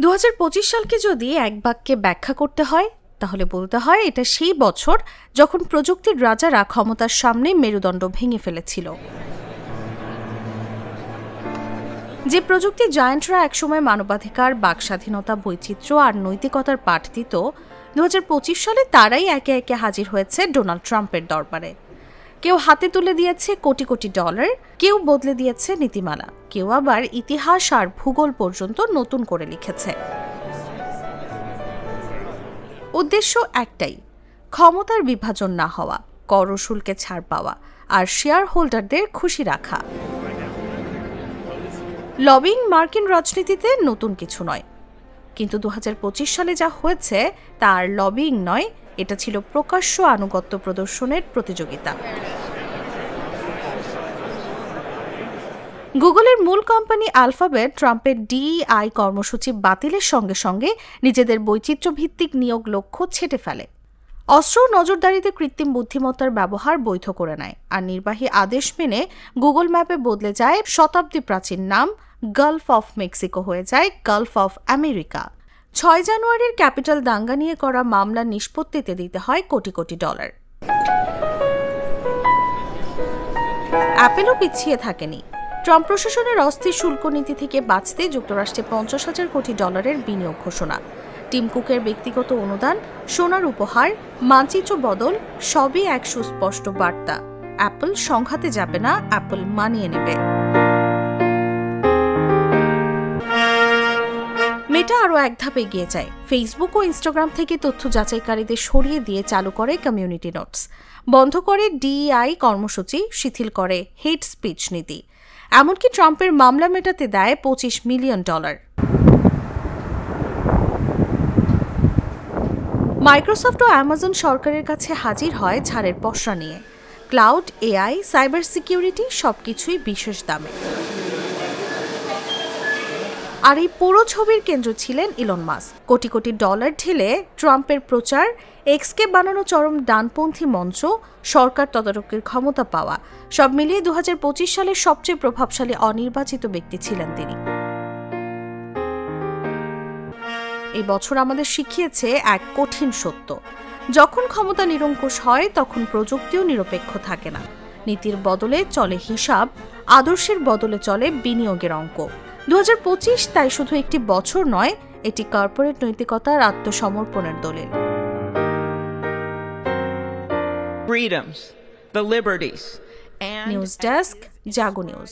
2025 সালকে যদি এক বাক্যে ব্যাখ্যা করতে হয় তাহলে বলতে হয় এটা সেই বছর যখন প্রযুক্তির রাজারা ক্ষমতার সামনে মেরুদণ্ড ভেঙে ফেলেছিল। যে প্রযুক্তি জায়ান্টরা একসময় মানবাধিকার, বাকস্বাধীনতা, বৈচিত্র্য আর নৈতিকতার পাঠ দিত, 2025 সালে তারাই একে একে হাজির হয়েছে ডোনাল্ড ট্রাম্পের দরবারে। কেউ হাতে তুলে দিয়েছে কোটি কোটি ডলার, কেউ বদলে দিয়েছে নীতিমালা, কেউ আবার ইতিহাস আর ভূগোল পর্যন্ত নতুন করে লিখেছে। উদ্দেশ্য একটাই, ক্ষমতার বিভাজন না হওয়া, কর ও শুল্কে ছাড় পাওয়া আর শেয়ার হোল্ডারদের খুশি রাখা। লবিং মার্কিন রাজনীতিতে নতুন কিছু নয়, কিন্তু 2025 সালে যা হয়েছে তা আর লবিং নয়, এটা ছিল প্রকাশ্য আনুগত্য প্রদর্শনের প্রতিযোগিতা। গুগলের মূল কোম্পানি আলফাবেট ট্রাম্পের DEI কর্মসূচি বাতিলের সঙ্গে সঙ্গে নিজেদের বৈচিত্র্যভিত্তিক নিয়োগ লক্ষ্য ছেঁটে ফেলে। অস্ত্র নজরদারিতে কৃত্রিম বুদ্ধিমত্তার ব্যবহার বৈধ করে নেয় আর নির্বাহী আদেশ মেনে গুগল ম্যাপে বদলে যায় শতাব্দী প্রাচীন নাম গালফ অফ মেক্সিকো হয়ে যায় গালফ অফ আমেরিকা। 6 জানুয়ারির ক্যাপিটাল দাঙ্গা নিয়ে করা মামলার নিষ্পত্তিতে দিতে হয় কোটি কোটি ডলার। অ্যাপেলও পিছিয়ে থাকেনি। ট্রাম্প প্রশাসনের অস্থির শুল্ক নীতি থেকে বাঁচতে যুক্তরাষ্ট্রে 50,000 কোটি ডলারের বিনিয়োগ ঘোষণা। টিম কুকের ব্যক্তিগত অনুদান, সোনার উপহার, মানচিত্র বদল সবই এক সুস্পষ্ট বার্তা, অ্যাপল সংঘাতে যাবে না, অ্যাপল মানিয়ে নেবে। মেটা আরও এক ধাপ এগিয়ে যায়। ফেসবুক ও ইনস্টাগ্রাম থেকে তথ্য যাচাইকারীদের সরিয়ে দিয়ে চালু করে কমিউনিটি নোটস, বন্ধ করে DEI কর্মসূচি, শিথিল করে হেট স্পিচ নীতি, এমনকি ট্রাম্পের মামলা মেটাতে দেয় $25 মিলিয়ন। মাইক্রোসফট ও অ্যামাজন সরকারের কাছে হাজির হয় ছাড়ের পসরা নিয়ে। ক্লাউড, AI, সাইবার সিকিউরিটি সবকিছুই বিশেষ দামে। আর এই পুরো ছবির কেন্দ্র ছিলেন Elon Musk. Crore crore dollar ঢেলে ট্রাম্পের প্রচার, এক্সকে বানানো চরম ডানপন্থী মঞ্চ, সরকার তদারকির ক্ষমতা পাওয়া, সব মিলিয়ে 2025 সালের সবচেয়ে প্রভাবশালী অনির্বাচিত ব্যক্তি ছিলেন তিনি। এই বছর আমাদের শিখিয়েছে এক কঠিন সত্য, যখন ক্ষমতা নিরঙ্কুশ হয় তখন প্রযুক্তিও নিরপেক্ষ থাকে না। নীতির বদলে চলে হিসাব, আদর্শের বদলে চলে বিনিয়োগের অঙ্ক। 2025 তাই শুধু একটি বছর নয়, এটি কর্পোরেট নৈতিকতার আত্মসমর্পণের দলিল। Freedoms, the liberties, and news desk, Jago news.